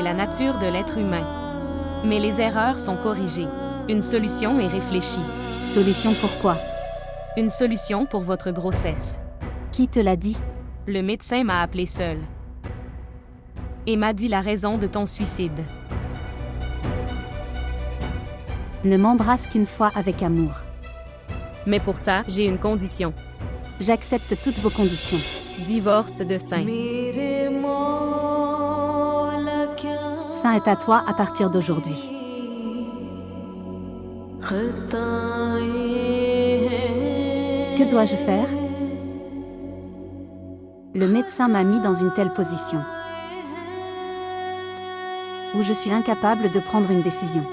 la nature de l'être humain. Mais les erreurs sont corrigées. Une solution est réfléchie. Solution pourquoi? Une solution pour votre grossesse. Qui te l'a dit? Le médecin m'a appelé seul. Et m'a dit la raison de ton suicide. Ne m'embrasse qu'une fois avec amour. Mais pour ça, j'ai une condition. J'accepte toutes vos conditions. Divorce de Saint. Saint est à toi à partir d'aujourd'hui. Que dois-je faire? Le médecin m'a mis dans une telle position où je suis incapable de prendre une décision.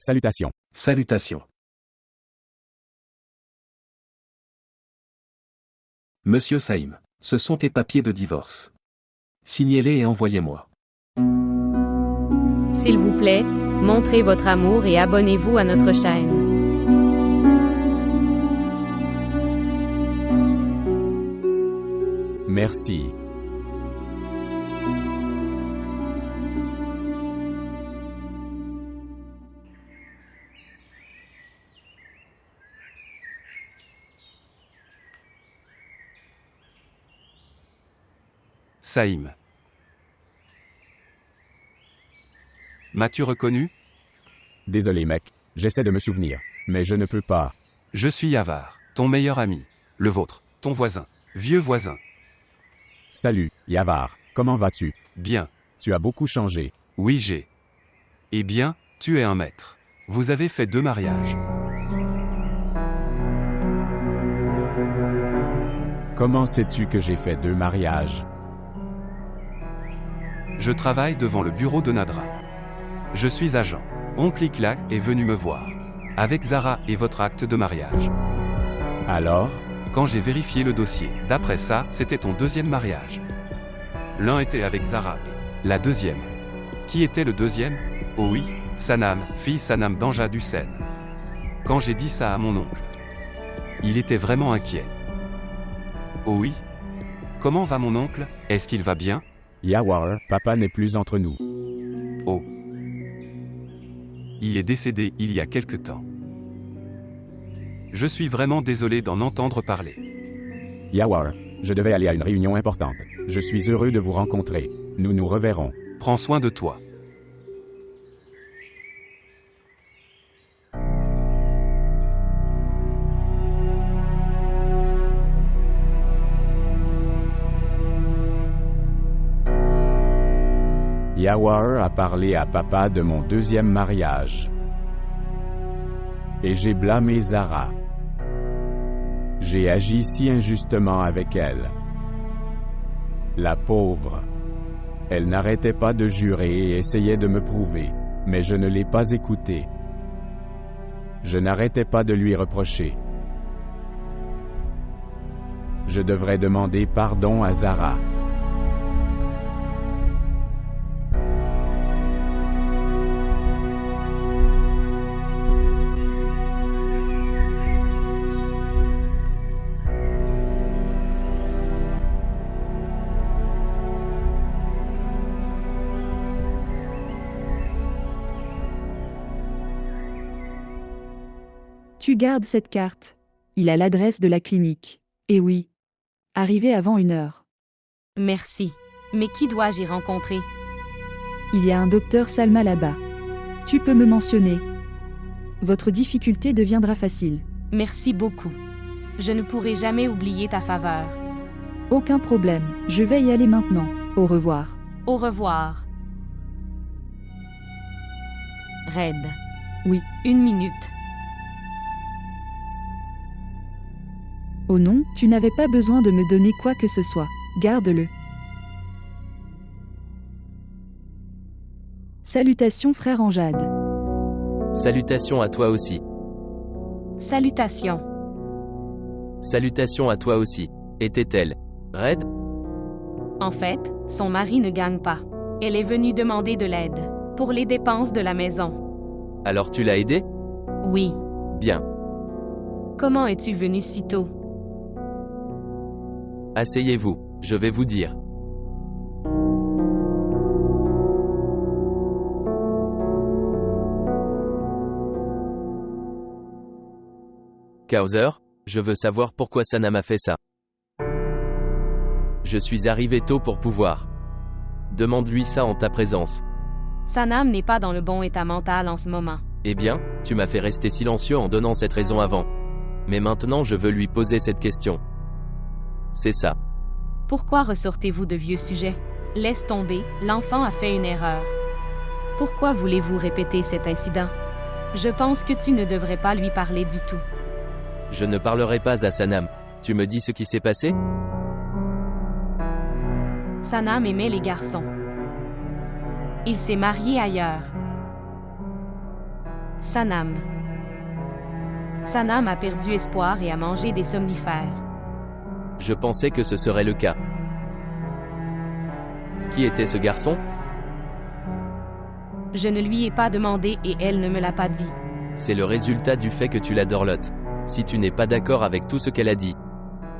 Salutations. Salutations. Monsieur Saïm, ce sont tes papiers de divorce. Signez-les et envoyez-moi. S'il vous plaît, montrez votre amour et abonnez-vous à notre chaîne. Merci. Saïm. M'as-tu reconnu? Désolé mec, j'essaie de me souvenir, mais je ne peux pas. Je suis Yavar, ton meilleur ami. Le vôtre, ton voisin. Vieux voisin. Salut, Yavar, comment vas-tu? Bien. Tu as beaucoup changé. Oui, j'ai. Eh bien, tu es un maître. Vous avez fait 2 mariages. Comment sais-tu que j'ai fait 2 mariages? Je travaille devant le bureau de Nadra. Je suis agent. Oncle Iclac est venu me voir. Avec Zara et votre acte de mariage. Alors? Quand j'ai vérifié le dossier, d'après ça, c'était ton 2e mariage. L'un était avec Zara et la 2e. Qui était le 2e? Oh oui, Sanam, fille Sanam Banja du Seine. Quand j'ai dit ça à mon oncle, il était vraiment inquiet. Oh oui? Comment va mon oncle? Est-ce qu'il va bien? Yawar, papa n'est plus entre nous. Oh. Il est décédé il y a quelque temps. Je suis vraiment désolé d'en entendre parler. Yawar, je devais aller à une réunion importante. Je suis heureux de vous rencontrer. Nous nous reverrons. Prends soin de toi. Yawar a parlé à papa de mon 2e mariage. Et j'ai blâmé Zara. J'ai agi si injustement avec elle. La pauvre. Elle n'arrêtait pas de jurer et essayait de me prouver, mais je ne l'ai pas écoutée. Je n'arrêtais pas de lui reprocher. Je devrais demander pardon à Zara. Tu gardes cette carte. Il a l'adresse de la clinique. Et oui. Arrivé avant 1 heure. Merci. Mais qui dois-je y rencontrer? Il y a un docteur Salma là-bas. Tu peux me mentionner. Votre difficulté deviendra facile. Merci beaucoup. Je ne pourrai jamais oublier ta faveur. Aucun problème. Je vais y aller maintenant. Au revoir. Au revoir. Red. Oui. 1 minute. Oh non, tu n'avais pas besoin de me donner quoi que ce soit. Garde-le. Salutations frère Anjad. Salutations à toi aussi. Salutations. Salutations à toi aussi. Était-elle raide? En fait, son mari ne gagne pas. Elle est venue demander de l'aide pour les dépenses de la maison. Alors tu l'as aidé? Oui. Bien. Comment es-tu venu si tôt? Asseyez-vous, je vais vous dire. Kauser, je veux savoir pourquoi Sanam a fait ça. Je suis arrivé tôt pour pouvoir. Demande-lui ça en ta présence. Sanam n'est pas dans le bon état mental en ce moment. Eh bien, tu m'as fait rester silencieux en donnant cette raison avant. Mais maintenant je veux lui poser cette question. C'est ça. Pourquoi ressortez-vous de vieux sujets? Laisse tomber, l'enfant a fait une erreur. Pourquoi voulez-vous répéter cet incident? Je pense que tu ne devrais pas lui parler du tout. Je ne parlerai pas à Sanam. Tu me dis ce qui s'est passé? Sanam aimait les garçons. Il s'est marié ailleurs. Sanam a perdu espoir et a mangé des somnifères. Je pensais que ce serait le cas. Qui était ce garçon? Je ne lui ai pas demandé et elle ne me l'a pas dit. C'est le résultat du fait que tu la dorlotes. Si tu n'es pas d'accord avec tout ce qu'elle a dit,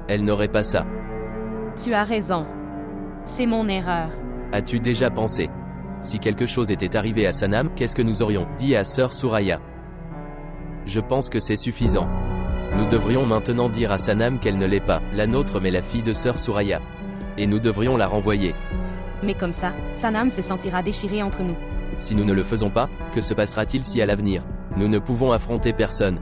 elle n'aurait pas ça. Tu as raison. C'est mon erreur. As-tu déjà pensé? Si quelque chose était arrivé à Sanam, qu'est-ce que nous aurions dit à Sœur Souraya? Je pense que c'est suffisant. Nous devrions maintenant dire à Sanam qu'elle ne l'est pas, la nôtre mais la fille de Sœur Souraya. Et nous devrions la renvoyer. Mais comme ça, Sanam se sentira déchiré entre nous. Si nous ne le faisons pas, que se passera-t-il si à l'avenir, nous ne pouvons affronter personne?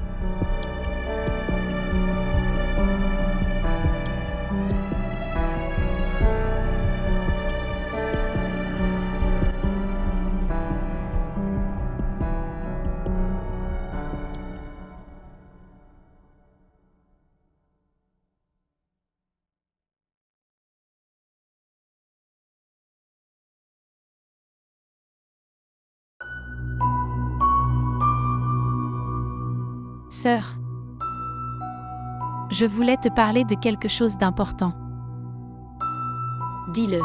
Sœur, je voulais te parler de quelque chose d'important. Dis-le.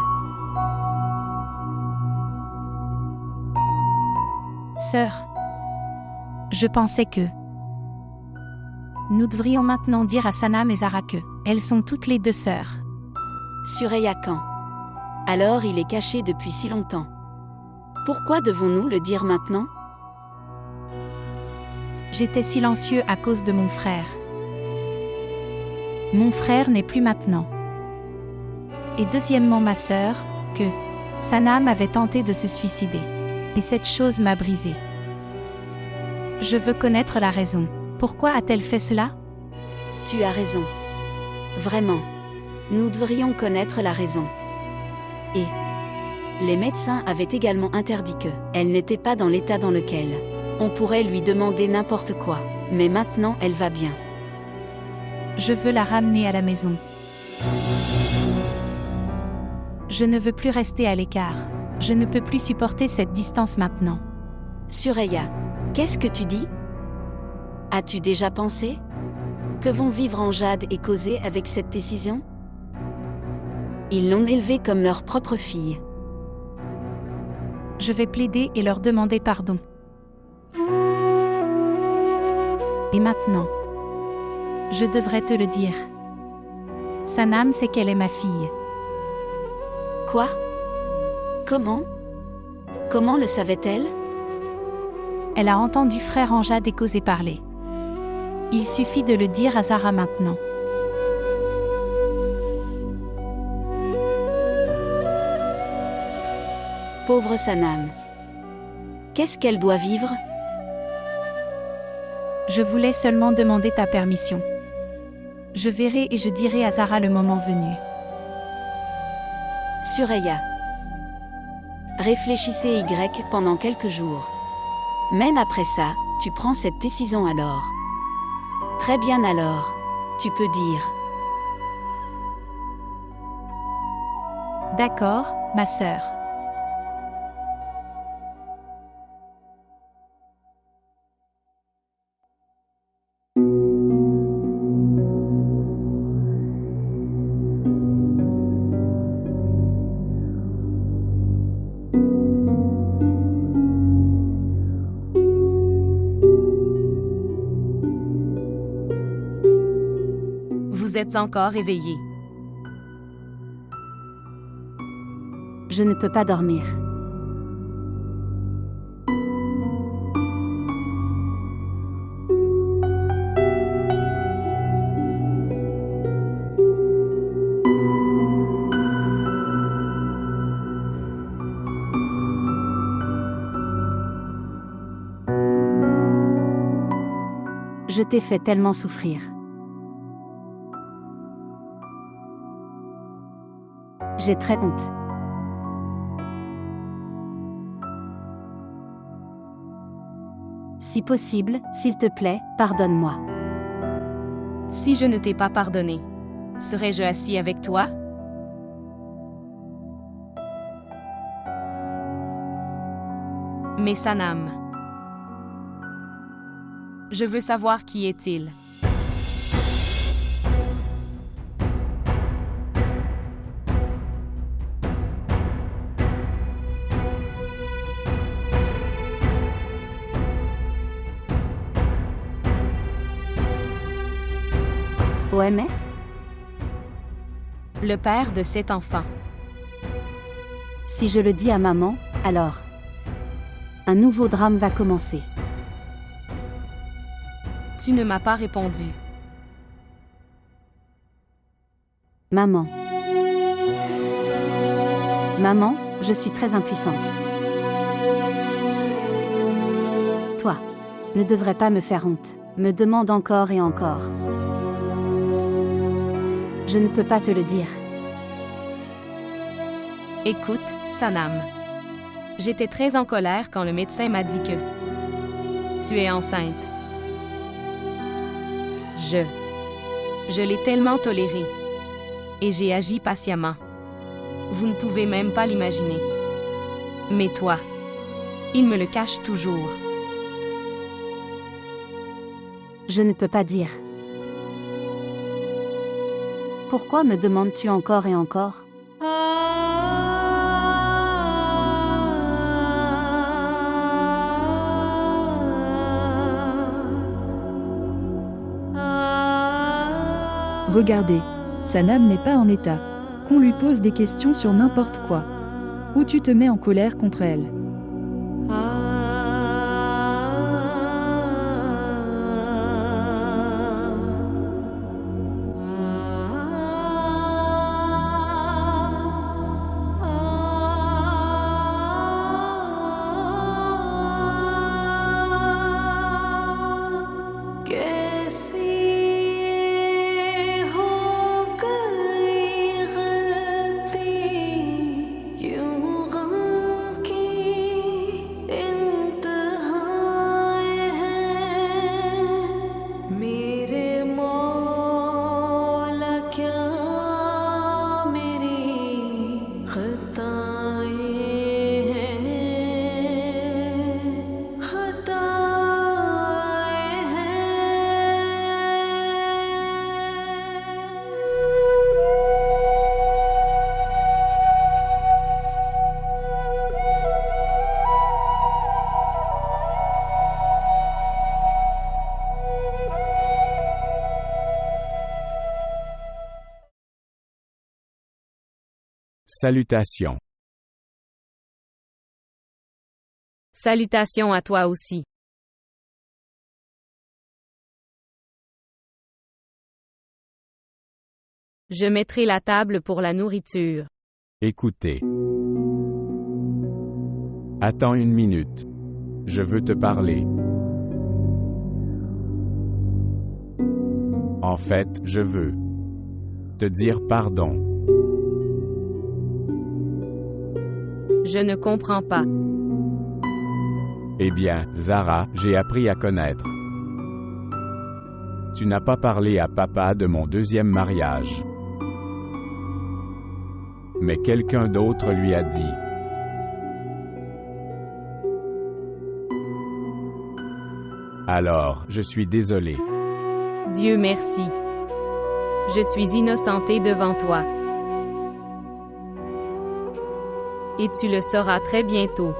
Sœur, je pensais que nous devrions maintenant dire à Sanam et Zara que elles sont toutes les deux sœurs. Suraya quand? Alors il est caché depuis si longtemps. Pourquoi devons-nous le dire maintenant? J'étais silencieux à cause de mon frère. Mon frère n'est plus maintenant. Et deuxièmement ma sœur, que Sanam avait tenté de se suicider. Et cette chose m'a brisée. Je veux connaître la raison. Pourquoi a-t-elle fait cela? Tu as raison. Vraiment. Nous devrions connaître la raison. Et les médecins avaient également interdit que elle n'était pas dans l'état dans lequel on pourrait lui demander n'importe quoi. Mais maintenant elle va bien. Je veux la ramener à la maison. Je ne veux plus rester à l'écart. Je ne peux plus supporter cette distance maintenant. Suraya, qu'est-ce que tu dis? As-tu déjà pensé? Que vont vivre Anjad et causer avec cette décision? Ils l'ont élevée comme leur propre fille. Je vais plaider et leur demander pardon. Et maintenant, je devrais te le dire. Sanam sait qu'elle est ma fille. Quoi? Comment? Comment le savait-elle? Elle a entendu frère Anjad et causé parler. Il suffit de le dire à Zara maintenant. Pauvre Sanam. Qu'est-ce qu'elle doit vivre? Je voulais seulement demander ta permission. Je verrai et je dirai à Zara le moment venu. Suraya. Réfléchissez pendant quelques jours. Même après ça, tu prends cette décision alors. Très bien alors. Tu peux dire. D'accord, ma sœur. Vous êtes encore éveillé. Je ne peux pas dormir. Je t'ai fait tellement souffrir. J'ai très honte. Si possible, s'il te plaît, pardonne-moi. Si je ne t'ai pas pardonné, serais-je assis avec toi? Mais Sanam. Je veux savoir qui est-il. OMS? Le père de cet enfant. Si je le dis à maman, alors un nouveau drame va commencer. Tu ne m'as pas répondu. Maman. Maman, je suis très impuissante. Toi, ne devrais pas me faire honte. Me demande encore et encore. Je ne peux pas te le dire. Écoute, Sanam. J'étais très en colère quand le médecin m'a dit que tu es enceinte. Je l'ai tellement toléré. Et j'ai agi patiemment. Vous ne pouvez même pas l'imaginer. Mais toi, il me le cache toujours. Je ne peux pas dire. Pourquoi me demandes-tu encore et encore? Regardez, Sanam n'est pas en état. Qu'on lui pose des questions sur n'importe quoi. Ou tu te mets en colère contre elle. Salutations. Salutations à toi aussi. Je mettrai la table pour la nourriture. Écoutez. Attends une minute. Je veux te parler. En fait, je veux te dire pardon. Je ne comprends pas. Eh bien, Zara, j'ai appris à connaître. Tu n'as pas parlé à papa de mon deuxième mariage. Mais quelqu'un d'autre lui a dit. Alors, je suis désolé. Dieu merci. Je suis innocentée devant toi. Et tu le sauras très bientôt.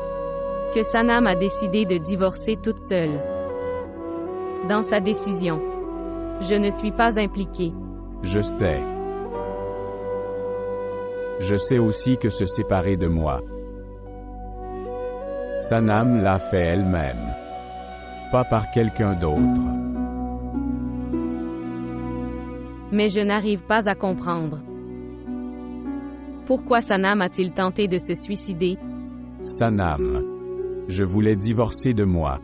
Que Sanam a décidé de divorcer toute seule. Dans sa décision, je ne suis pas impliquée. Je sais. Je sais aussi que se séparer de moi. Sanam l'a fait elle-même. Pas par quelqu'un d'autre. Mais je n'arrive pas à comprendre. Pourquoi Sanam a-t-il tenté de se suicider? Sanam. Je voulais divorcer de moi.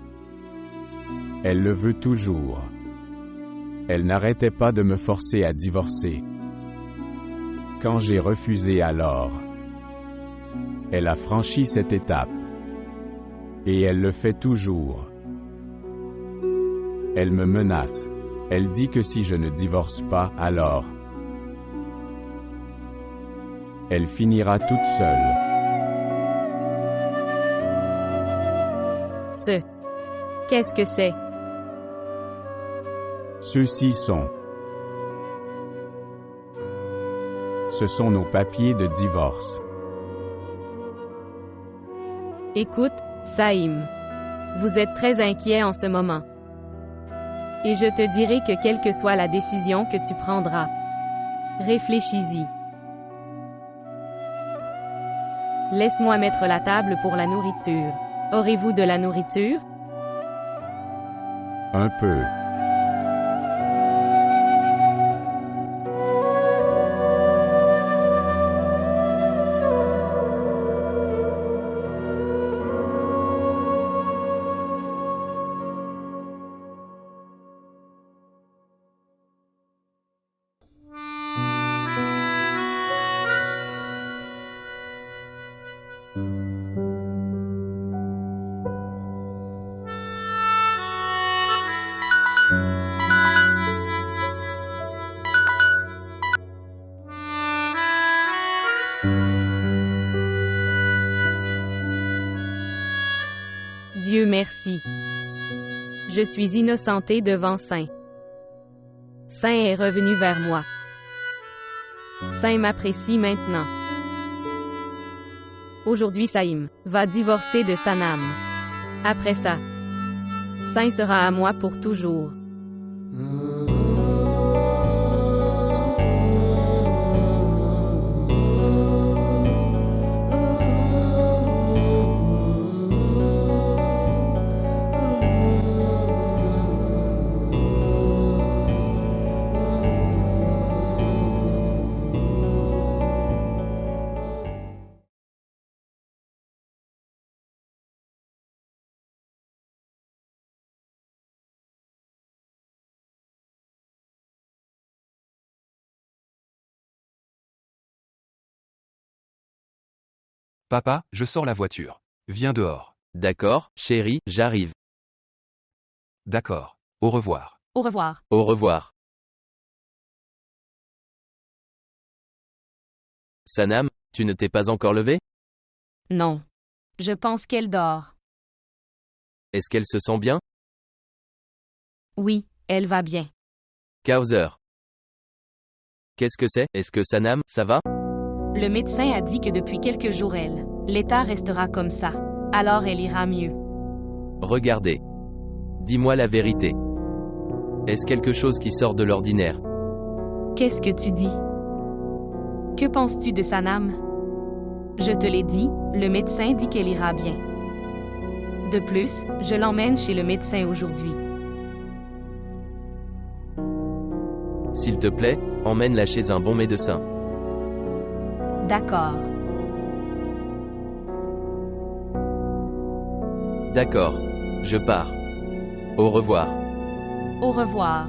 Elle le veut toujours. Elle n'arrêtait pas de me forcer à divorcer. Quand j'ai refusé alors, elle a franchi cette étape. Et elle le fait toujours. Elle me menace. Elle dit que si je ne divorce pas, alors elle finira toute seule. Qu'est-ce que c'est? Ceux-ci sont. Ce sont nos papiers de divorce. Écoute, Saïm. Vous êtes très inquiet en ce moment. Et je te dirai que quelle que soit la décision que tu prendras, réfléchis-y. Laisse-moi mettre la table pour la nourriture. Aurez-vous de la nourriture? Un peu. Dieu merci. Je suis innocentée devant Saint. Saint est revenu vers moi. Saint m'apprécie maintenant. Aujourd'hui Saïm va divorcer de Sanam. Après ça, Saint sera à moi pour toujours. Papa, je sors la voiture. Viens dehors. D'accord, chérie, j'arrive. D'accord. Au revoir. Au revoir. Au revoir. Sanam, tu ne t'es pas encore levé? Non. Je pense qu'elle dort. Est-ce qu'elle se sent bien? Oui, elle va bien. Kauser. Qu'est-ce que c'est? Est-ce que Sanam, ça va? Le médecin a dit que depuis quelques jours l'état restera comme ça. Alors elle ira mieux. Regardez. Dis-moi la vérité. Est-ce quelque chose qui sort de l'ordinaire? Qu'est-ce que tu dis? Que penses-tu de Sanam? Je te l'ai dit, le médecin dit qu'elle ira bien. De plus, je l'emmène chez le médecin aujourd'hui. S'il te plaît, emmène-la chez un bon médecin. D'accord. D'accord. Je pars. Au revoir. Au revoir.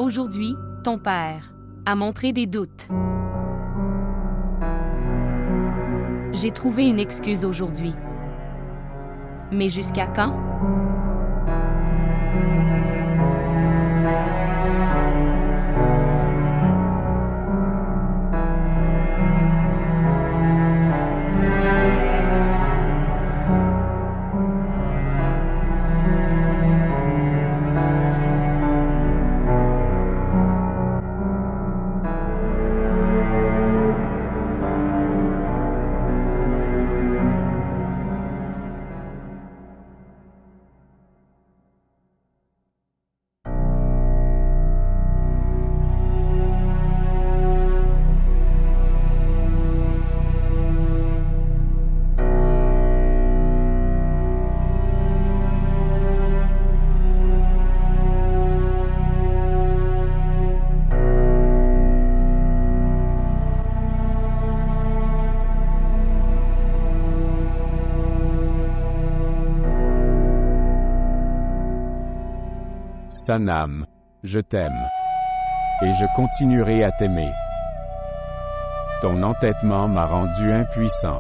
Aujourd'hui, ton père a montré des doutes. J'ai trouvé une excuse aujourd'hui. Mais jusqu'à quand? Sanam, je t'aime. Et je continuerai à t'aimer. Ton entêtement m'a rendu impuissant.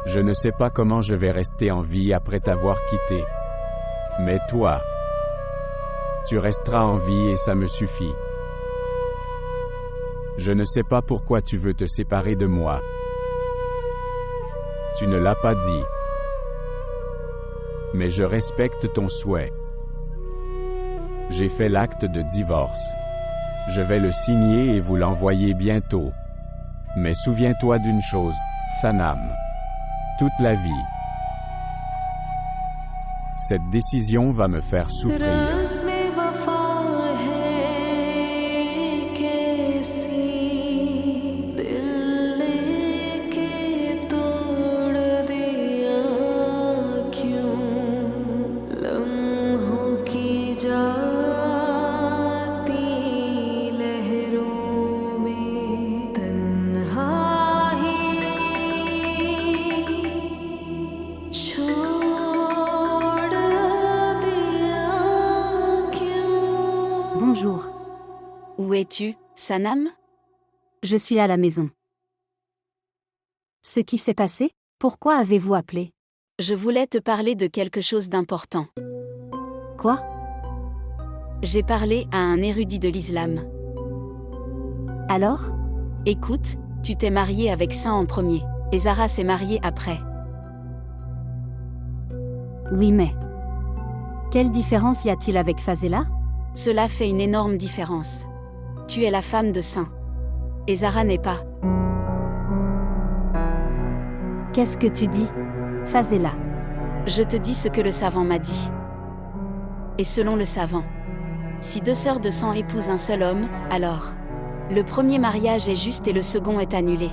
Je ne sais pas comment je vais rester en vie après t'avoir quitté. Mais toi, tu resteras en vie et ça me suffit. Je ne sais pas pourquoi tu veux te séparer de moi. Tu ne l'as pas dit. Mais je respecte ton souhait. J'ai fait l'acte de divorce. Je vais le signer et vous l'envoyer bientôt. Mais souviens-toi d'une chose, Sanam. Toute la vie. Cette décision va me faire souffrir. Bonjour. Où es-tu, Sanam? Je suis à la maison. Ce qui s'est passé? Pourquoi avez-vous appelé? Je voulais te parler de quelque chose d'important. Quoi? J'ai parlé à un érudit de l'islam. Alors? Écoute, tu t'es marié avec Saint en premier, et Zara s'est mariée après. Oui, mais quelle différence y a-t-il avec Fazela? Cela fait une énorme différence. Tu es la femme de Saint. Et Zara n'est pas. Qu'est-ce que tu dis, Fazela? Je te dis ce que le savant m'a dit. Et selon le savant, si deux sœurs de sang épousent un seul homme, alors le premier mariage est juste et le second est annulé.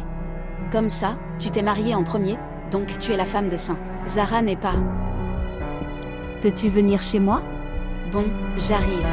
Comme ça, tu t'es mariée en premier, donc tu es la femme de Saint. Zara n'est pas. Peux-tu venir chez moi? Bon, j'arrive.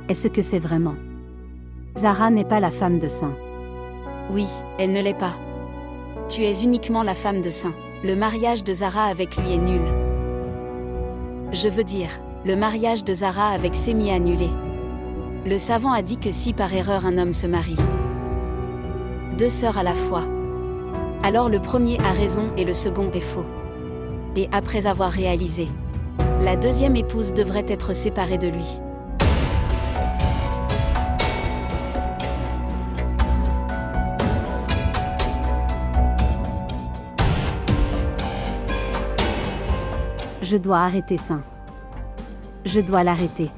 Est-ce que c'est vraiment? Zara n'est pas la femme de Saint. Oui, elle ne l'est pas. Tu es uniquement la femme de Saint. Le mariage de Zara avec lui est nul. Je veux dire, le mariage de Zara avec Sémi est annulé. Le savant a dit que si par erreur un homme se marie, 2 sœurs à la fois, alors le premier a raison et le second est faux. Et après avoir réalisé, la deuxième épouse devrait être séparée de lui. Je dois arrêter ça. Je dois l'arrêter.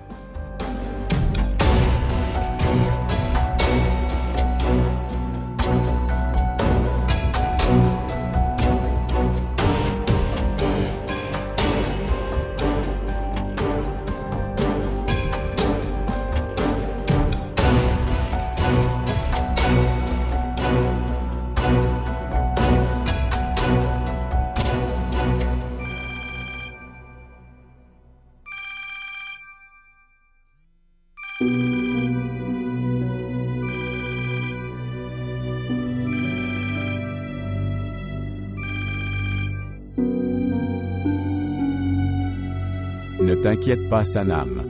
Ne t'inquiète pas, Sanam.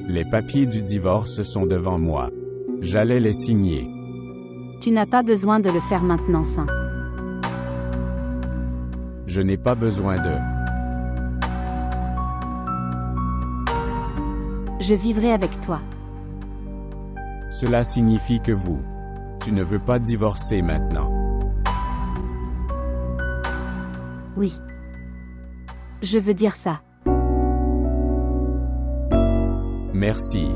Les papiers du divorce sont devant moi. J'allais les signer. Tu n'as pas besoin de le faire maintenant, Saint. Je n'ai pas besoin de... Je vivrai avec toi. Cela signifie que tu ne veux pas divorcer maintenant. Oui. Je veux dire ça. Merci.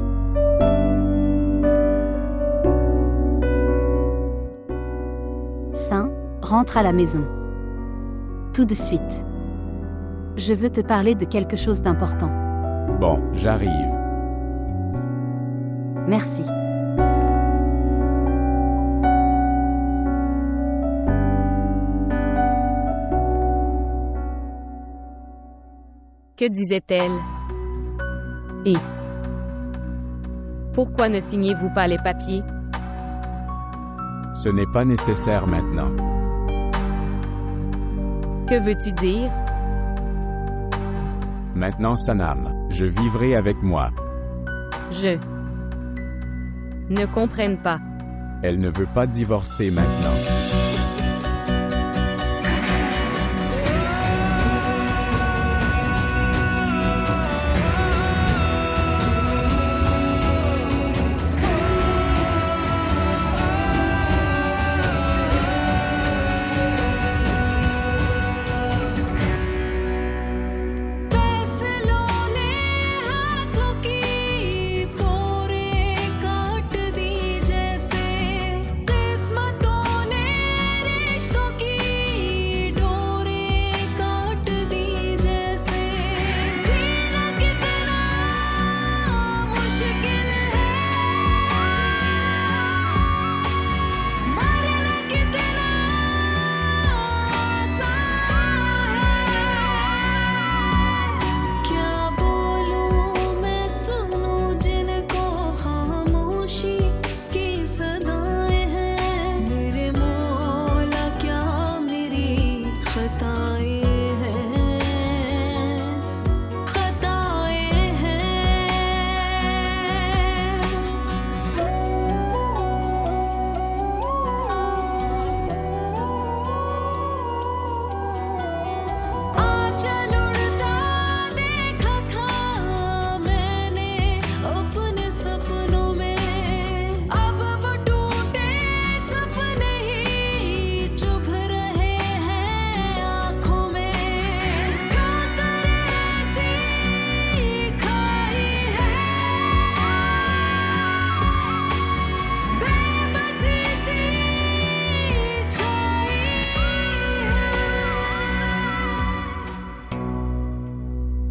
Saint, rentre à la maison. Tout de suite. Je veux te parler de quelque chose d'important. Bon, j'arrive. Merci. Que disait-elle? Et pourquoi ne signez-vous pas les papiers? Ce n'est pas nécessaire maintenant. Que veux-tu dire? Maintenant, Sanam, je vivrai avec moi. Je ne comprends pas. Elle ne veut pas divorcer maintenant.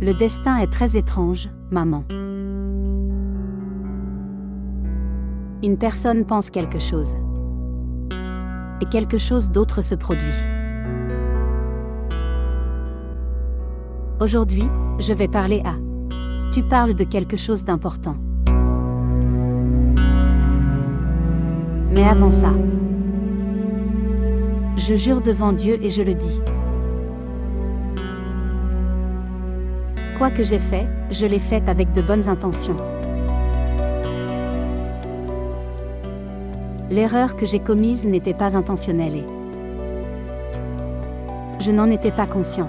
Le destin est très étrange, maman. Une personne pense quelque chose. Et quelque chose d'autre se produit. Aujourd'hui, je vais parler à... Tu parles de quelque chose d'important. Mais avant ça, je jure devant Dieu et je le dis. Quoi que j'ai fait, je l'ai fait avec de bonnes intentions. L'erreur que j'ai commise n'était pas intentionnelle et je n'en étais pas conscient.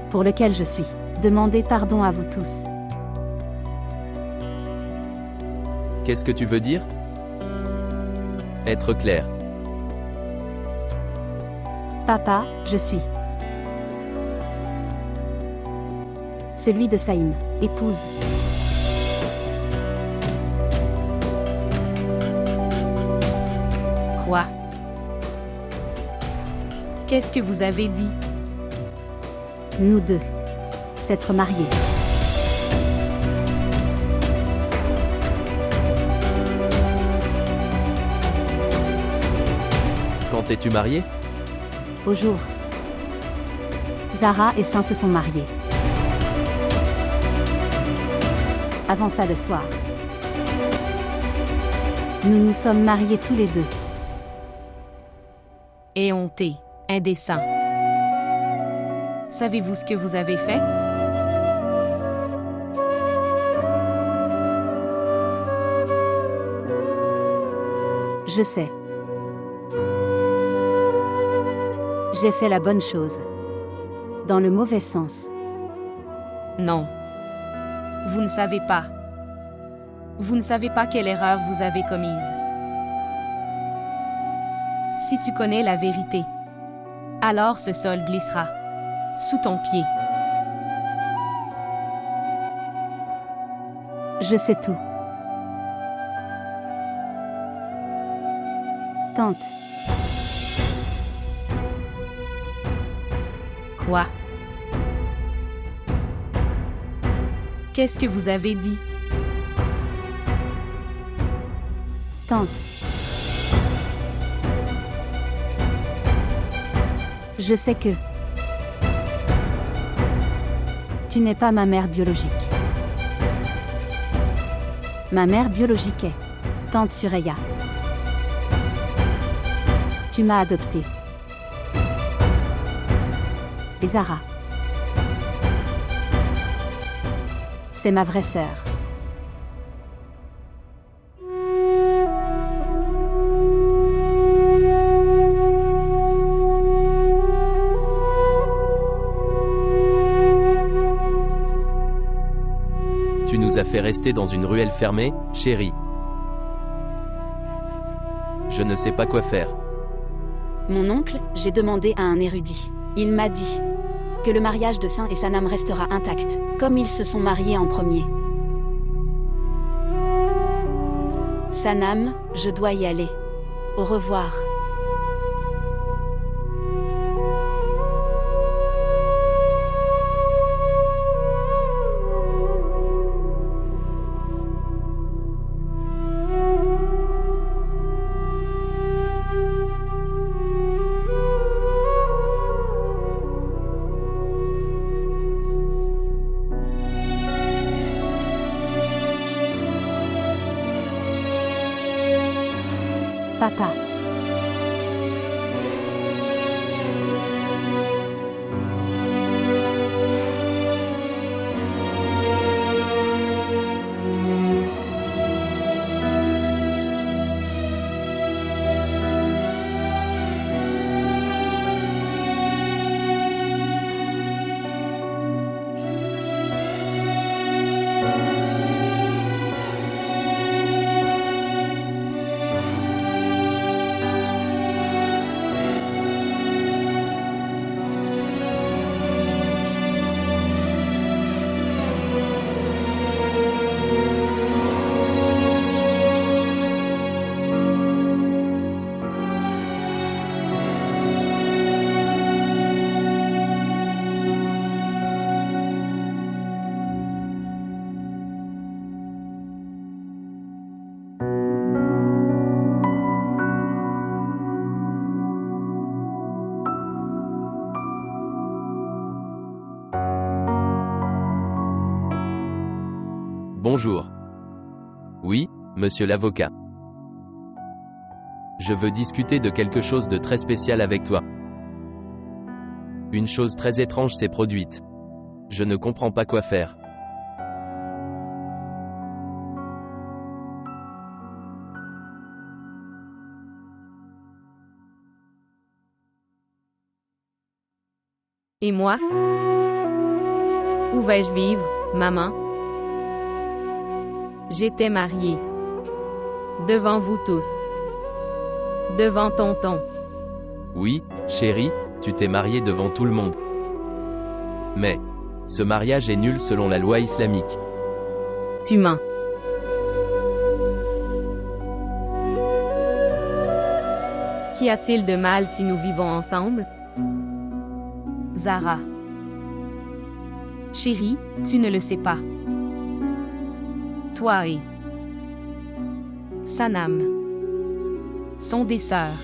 Pour lequel je suis. Demandez pardon à vous tous. Qu'est-ce que tu veux dire? Être clair. Papa, je suis celui de Saïm, épouse. Quoi? Qu'est-ce que vous avez dit? Nous deux. S'être mariés. Quand es-tu marié? Au jour. Zara et Saint se sont mariés. Avant ça le soir. Nous nous sommes mariés tous les deux. Éhonté, indécent. Savez-vous ce que vous avez fait? Je sais. J'ai fait la bonne chose. Dans le mauvais sens. Non. Vous ne savez pas. Vous ne savez pas quelle erreur vous avez commise. Si tu connais la vérité, alors ce sol glissera sous ton pied. Je sais tout. Tante. Quoi? Qu'est-ce que vous avez dit? Tante. Je sais que tu n'es pas ma mère biologique. Ma mère biologique est Tante Suraya. Tu m'as adoptée. Et Zara. C'est ma vraie sœur. Tu nous as fait rester dans une ruelle fermée, chérie. Je ne sais pas quoi faire. Mon oncle, j'ai demandé à un érudit. Il m'a dit que le mariage de Saint et Sanam restera intact, comme ils se sont mariés en premier. Sanam, je dois y aller. Au revoir. Papa. Bonjour. Oui, monsieur l'avocat. Je veux discuter de quelque chose de très spécial avec toi. Une chose très étrange s'est produite. Je ne comprends pas quoi faire. Et moi? Où vais-je vivre, maman? J'étais mariée. Devant vous tous. Devant tonton. Oui, chérie, tu t'es mariée devant tout le monde. Mais ce mariage est nul selon la loi islamique. Tu mens. Qu'y a-t-il de mal si nous vivons ensemble? Zara. Chérie, tu ne le sais pas. Toi et Sanam sont des sœurs.